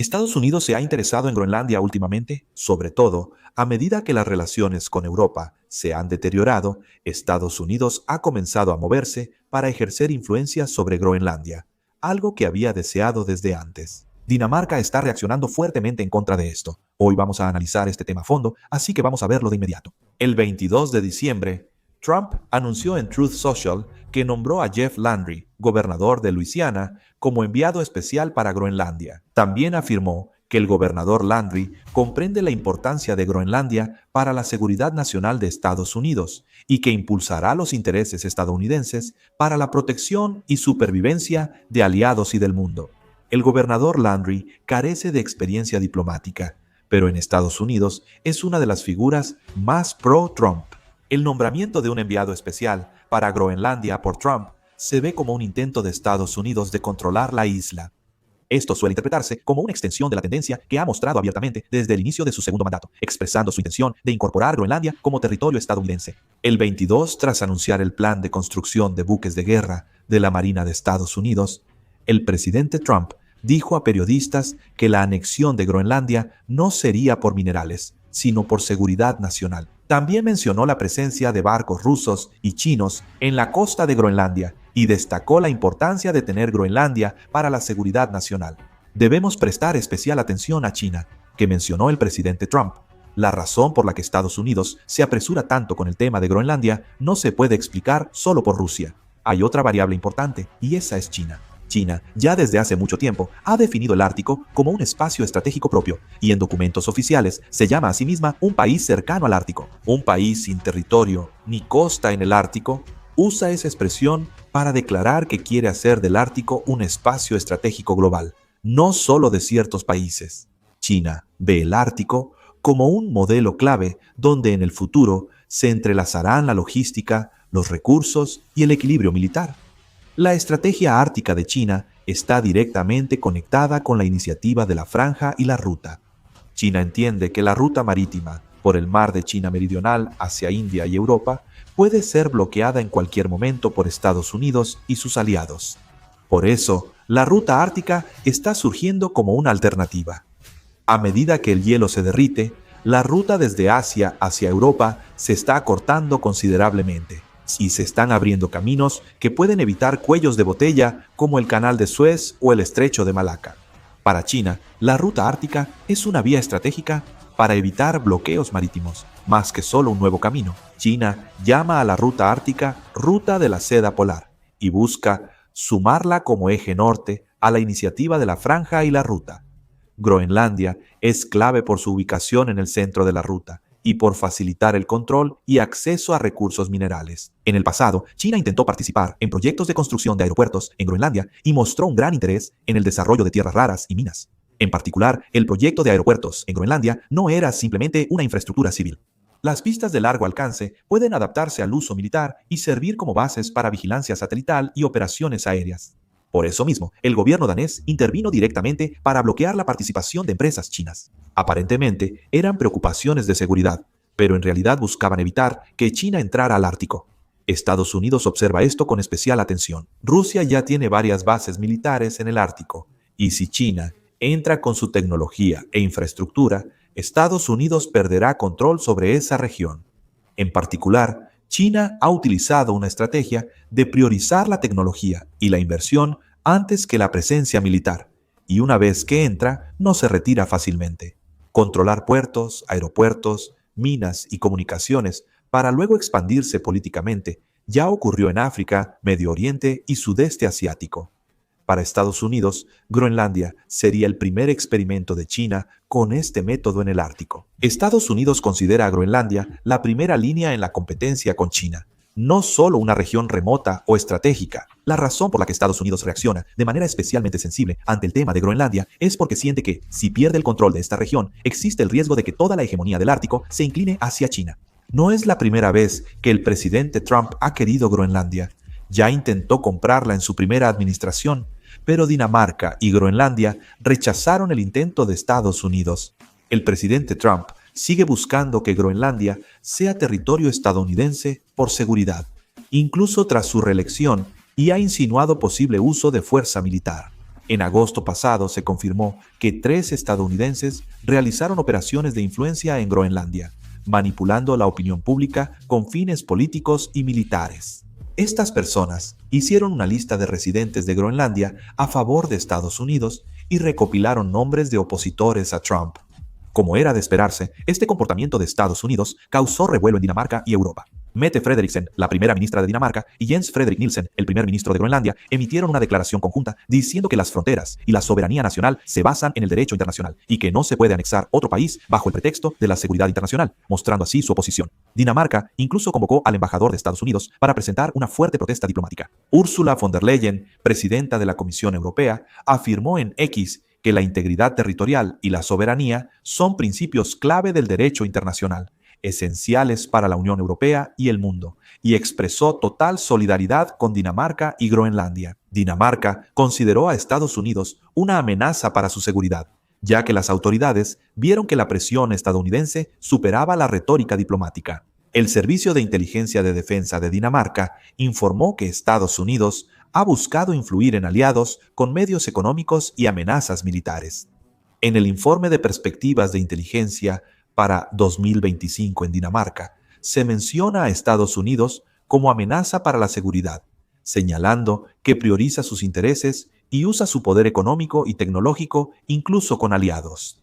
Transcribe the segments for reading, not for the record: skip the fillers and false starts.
Estados Unidos se ha interesado en Groenlandia últimamente, sobre todo a medida que las relaciones con Europa se han deteriorado. Estados Unidos ha comenzado a moverse para ejercer influencia sobre Groenlandia, algo que había deseado desde antes. Dinamarca está reaccionando fuertemente en contra de esto. Hoy vamos a analizar este tema a fondo, así que vamos a verlo de inmediato. El 22 de diciembre, Trump anunció en Truth Social que nombró a Jeff Landry, gobernador de Luisiana, como enviado especial para Groenlandia. También afirmó que el gobernador Landry comprende la importancia de Groenlandia para la seguridad nacional de Estados Unidos y que impulsará los intereses estadounidenses para la protección y supervivencia de aliados y del mundo. El gobernador Landry carece de experiencia diplomática, pero en Estados Unidos es una de las figuras más pro-Trump. El nombramiento de un enviado especial para Groenlandia por Trump se ve como un intento de Estados Unidos de controlar la isla. Esto suele interpretarse como una extensión de la tendencia que ha mostrado abiertamente desde el inicio de su segundo mandato, expresando su intención de incorporar Groenlandia como territorio estadounidense. El 22, tras anunciar el plan de construcción de buques de guerra de la Marina de Estados Unidos, el presidente Trump dijo a periodistas que la anexión de Groenlandia no sería por minerales, sino por seguridad nacional. También mencionó la presencia de barcos rusos y chinos en la costa de Groenlandia y destacó la importancia de tener Groenlandia para la seguridad nacional. Debemos prestar especial atención a China, que mencionó el presidente Trump. La razón por la que Estados Unidos se apresura tanto con el tema de Groenlandia no se puede explicar solo por Rusia. Hay otra variable importante, y esa es China. China, ya desde hace mucho tiempo, ha definido el Ártico como un espacio estratégico propio y en documentos oficiales se llama a sí misma un país cercano al Ártico. Un país sin territorio ni costa en el Ártico usa esa expresión para declarar que quiere hacer del Ártico un espacio estratégico global, no solo de ciertos países. China ve el Ártico como un modelo clave donde en el futuro se entrelazarán la logística, los recursos y el equilibrio militar. La estrategia ártica de China está directamente conectada con la iniciativa de la Franja y la Ruta. China entiende que la ruta marítima por el mar de China Meridional hacia India y Europa puede ser bloqueada en cualquier momento por Estados Unidos y sus aliados. Por eso, la ruta ártica está surgiendo como una alternativa. A medida que el hielo se derrite, la ruta desde Asia hacia Europa se está acortando considerablemente y se están abriendo caminos que pueden evitar cuellos de botella como el Canal de Suez o el Estrecho de Malaca. Para China, la ruta ártica es una vía estratégica para evitar bloqueos marítimos, más que solo un nuevo camino. China llama a la ruta ártica Ruta de la Seda Polar y busca sumarla como eje norte a la iniciativa de la Franja y la Ruta. Groenlandia es clave por su ubicación en el centro de la ruta y por facilitar el control y acceso a recursos minerales. En el pasado, China intentó participar en proyectos de construcción de aeropuertos en Groenlandia y mostró un gran interés en el desarrollo de tierras raras y minas. En particular, el proyecto de aeropuertos en Groenlandia no era simplemente una infraestructura civil. Las pistas de largo alcance pueden adaptarse al uso militar y servir como bases para vigilancia satelital y operaciones aéreas. Por eso mismo, el gobierno danés intervino directamente para bloquear la participación de empresas chinas. Aparentemente, eran preocupaciones de seguridad, pero en realidad buscaban evitar que China entrara al Ártico. Estados Unidos observa esto con especial atención. Rusia ya tiene varias bases militares en el Ártico, y si China entra con su tecnología e infraestructura, Estados Unidos perderá control sobre esa región. En particular, China ha utilizado una estrategia de priorizar la tecnología y la inversión antes que la presencia militar, y una vez que entra, no se retira fácilmente. Controlar puertos, aeropuertos, minas y comunicaciones para luego expandirse políticamente ya ocurrió en África, Medio Oriente y Sudeste Asiático. Para Estados Unidos, Groenlandia sería el primer experimento de China con este método en el Ártico. Estados Unidos considera a Groenlandia la primera línea en la competencia con China, no solo una región remota o estratégica. La razón por la que Estados Unidos reacciona de manera especialmente sensible ante el tema de Groenlandia es porque siente que, si pierde el control de esta región, existe el riesgo de que toda la hegemonía del Ártico se incline hacia China. No es la primera vez que el presidente Trump ha querido Groenlandia. Ya intentó comprarla en su primera administración, pero Dinamarca y Groenlandia rechazaron el intento de Estados Unidos. El presidente Trump sigue buscando que Groenlandia sea territorio estadounidense por seguridad, incluso tras su reelección, y ha insinuado posible uso de fuerza militar. En agosto pasado se confirmó que 3 estadounidenses realizaron operaciones de influencia en Groenlandia, manipulando la opinión pública con fines políticos y militares. Estas personas hicieron una lista de residentes de Groenlandia a favor de Estados Unidos y recopilaron nombres de opositores a Trump. Como era de esperarse, este comportamiento de Estados Unidos causó revuelo en Dinamarca y Europa. Mette Frederiksen, la primera ministra de Dinamarca, y Jens Frederik Nielsen, el primer ministro de Groenlandia, emitieron una declaración conjunta diciendo que las fronteras y la soberanía nacional se basan en el derecho internacional y que no se puede anexar otro país bajo el pretexto de la seguridad internacional, mostrando así su oposición. Dinamarca incluso convocó al embajador de Estados Unidos para presentar una fuerte protesta diplomática. Ursula von der Leyen, presidenta de la Comisión Europea, afirmó en X que la integridad territorial y la soberanía son principios clave del derecho internacional, esenciales para la Unión Europea y el mundo, y expresó total solidaridad con Dinamarca y Groenlandia. Dinamarca consideró a Estados Unidos una amenaza para su seguridad, ya que las autoridades vieron que la presión estadounidense superaba la retórica diplomática. El Servicio de Inteligencia de Defensa de Dinamarca informó que Estados Unidos ha buscado influir en aliados con medios económicos y amenazas militares. En el informe de perspectivas de inteligencia para 2025 en Dinamarca, se menciona a Estados Unidos como amenaza para la seguridad, señalando que prioriza sus intereses y usa su poder económico y tecnológico incluso con aliados.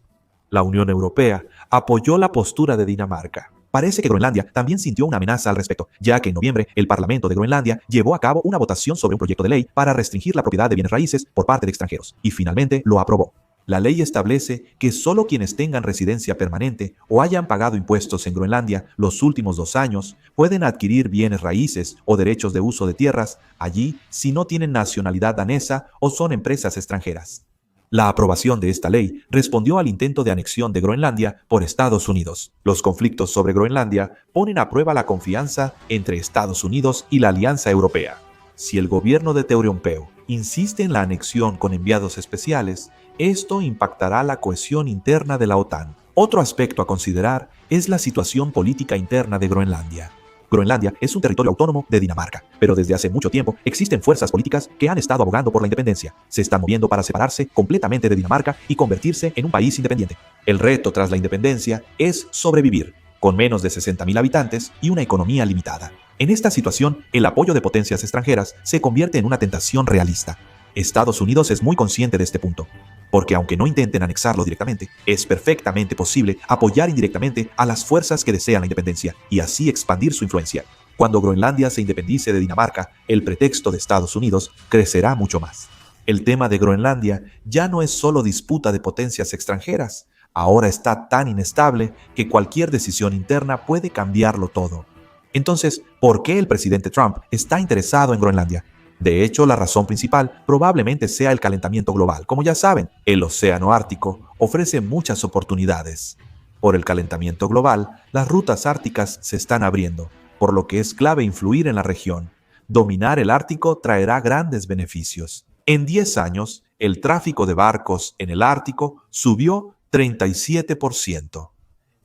La Unión Europea apoyó la postura de Dinamarca. Parece que Groenlandia también sintió una amenaza al respecto, ya que en noviembre el Parlamento de Groenlandia llevó a cabo una votación sobre un proyecto de ley para restringir la propiedad de bienes raíces por parte de extranjeros, y finalmente lo aprobó. La ley establece que solo quienes tengan residencia permanente o hayan pagado impuestos en Groenlandia los últimos 2 años pueden adquirir bienes raíces o derechos de uso de tierras allí si no tienen nacionalidad danesa o son empresas extranjeras. La aprobación de esta ley respondió al intento de anexión de Groenlandia por Estados Unidos. Los conflictos sobre Groenlandia ponen a prueba la confianza entre Estados Unidos y la Alianza Europea. Si el gobierno de Teurionpeu insiste en la anexión con enviados especiales, esto impactará la cohesión interna de la OTAN. Otro aspecto a considerar es la situación política interna de Groenlandia. Groenlandia es un territorio autónomo de Dinamarca, pero desde hace mucho tiempo existen fuerzas políticas que han estado abogando por la independencia. Se están moviendo para separarse completamente de Dinamarca y convertirse en un país independiente. El reto tras la independencia es sobrevivir, con menos de 60.000 habitantes y una economía limitada. En esta situación, el apoyo de potencias extranjeras se convierte en una tentación realista. Estados Unidos es muy consciente de este punto, porque aunque no intenten anexarlo directamente, es perfectamente posible apoyar indirectamente a las fuerzas que desean la independencia y así expandir su influencia. Cuando Groenlandia se independice de Dinamarca, el pretexto de Estados Unidos crecerá mucho más. El tema de Groenlandia ya no es solo disputa de potencias extranjeras, ahora está tan inestable que cualquier decisión interna puede cambiarlo todo. Entonces, ¿por qué el presidente Trump está interesado en Groenlandia? De hecho, la razón principal probablemente sea el calentamiento global. Como ya saben, el océano Ártico ofrece muchas oportunidades. Por el calentamiento global, las rutas árticas se están abriendo, por lo que es clave influir en la región. Dominar el Ártico traerá grandes beneficios. En 10 años, el tráfico de barcos en el Ártico subió 37%.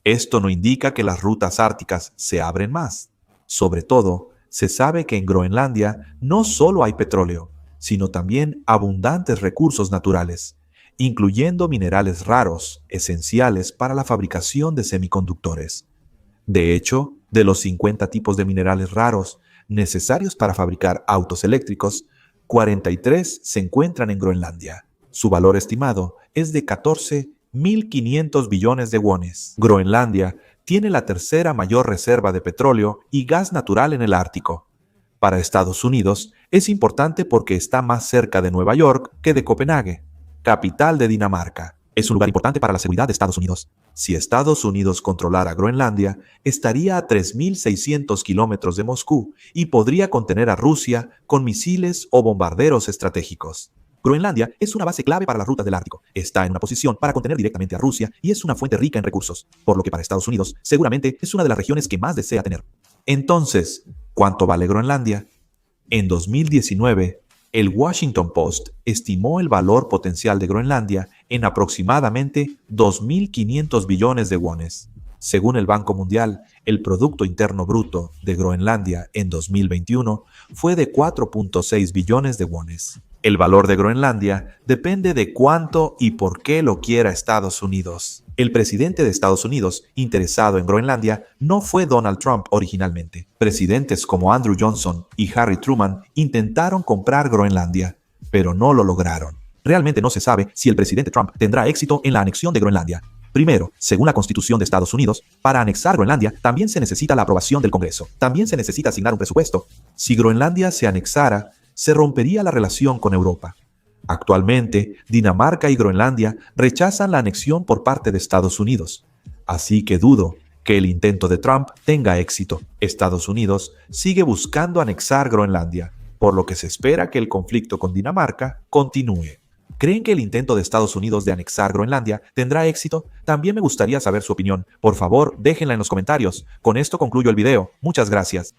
Esto no indica que las rutas árticas se abren más. Sobre todo, se sabe que en Groenlandia no solo hay petróleo, sino también abundantes recursos naturales, incluyendo minerales raros, esenciales para la fabricación de semiconductores. De hecho, de los 50 tipos de minerales raros necesarios para fabricar autos eléctricos, 43 se encuentran en Groenlandia. Su valor estimado es de 14.500 billones de wones. Groenlandia tiene la tercera mayor reserva de petróleo y gas natural en el Ártico. Para Estados Unidos es importante porque está más cerca de Nueva York que de Copenhague, capital de Dinamarca. Es un lugar importante para la seguridad de Estados Unidos. Si Estados Unidos controlara Groenlandia, estaría a 3.600 kilómetros de Moscú y podría contener a Rusia con misiles o bombarderos estratégicos. Groenlandia es una base clave para las rutas del Ártico. Está en una posición para contener directamente a Rusia y es una fuente rica en recursos, por lo que para Estados Unidos seguramente es una de las regiones que más desea tener. Entonces, ¿cuánto vale Groenlandia? En 2019, el Washington Post estimó el valor potencial de Groenlandia en aproximadamente 2.500 billones de wones. Según el Banco Mundial, el Producto Interno Bruto de Groenlandia en 2021 fue de 4.6 billones de wones. El valor de Groenlandia depende de cuánto y por qué lo quiera Estados Unidos. El presidente de Estados Unidos interesado en Groenlandia no fue Donald Trump originalmente. Presidentes como Andrew Johnson y Harry Truman intentaron comprar Groenlandia, pero no lo lograron. Realmente no se sabe si el presidente Trump tendrá éxito en la anexión de Groenlandia. Primero, según la Constitución de Estados Unidos, para anexar Groenlandia también se necesita la aprobación del Congreso. También se necesita asignar un presupuesto. Si Groenlandia se anexara, se rompería la relación con Europa. Actualmente, Dinamarca y Groenlandia rechazan la anexión por parte de Estados Unidos. Así que dudo que el intento de Trump tenga éxito. Estados Unidos sigue buscando anexar Groenlandia, por lo que se espera que el conflicto con Dinamarca continúe. ¿Creen que el intento de Estados Unidos de anexar Groenlandia tendrá éxito? También me gustaría saber su opinión. Por favor, déjenla en los comentarios. Con esto concluyo el video. Muchas gracias.